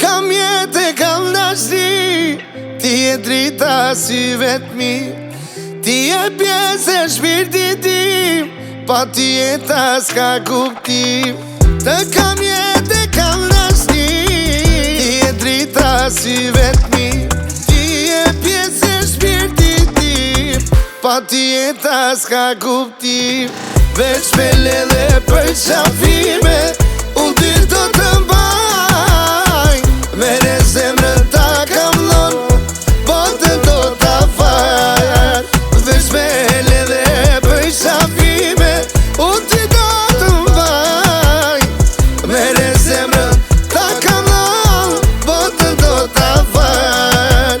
kam jetë e kam dashni, ti e drita si vetmi, ti e pjesë e shpirtit tim, pa ti jeta s'ka kuptim. Të kam jetë e kam dashni, ti e drita si vetmi, ti e pjesë e shpirtit tim, pa ti jeta s'ka kuptim. Veç me ledhe për qafime, unë ty do të mbaj, mere zemrën ta kam dhon, botën do ta fal. Veç me ledhe për qafime, unë ty do të mbaj, mere zemrën ta kam dhon, botën do ta fal.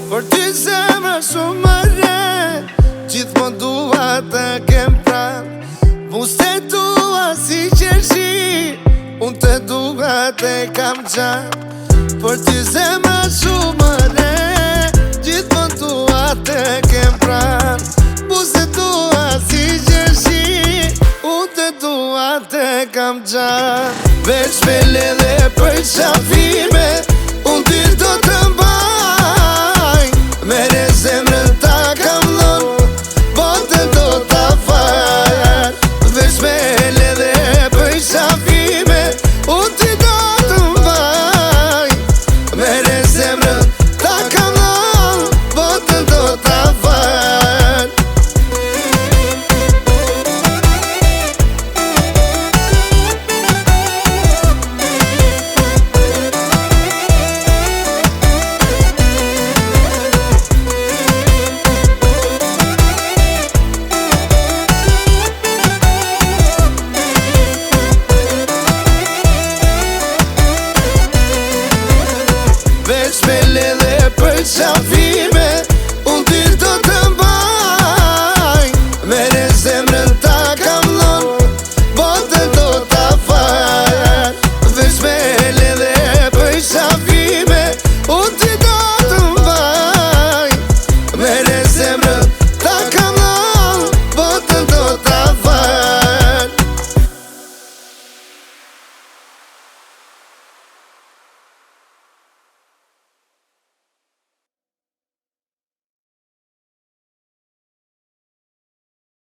Por ty zemra shumë më re, gjithmonë dua të kem pranë. Mos të dua si qershi, unë të dua të kam gjanë. Por ty zemra shumë më re, gjithmonë dua të kem pranë. Mos të dua si qershi, unë të dua të kam gjanë. Veç me ledhe për qafime, unë ty do të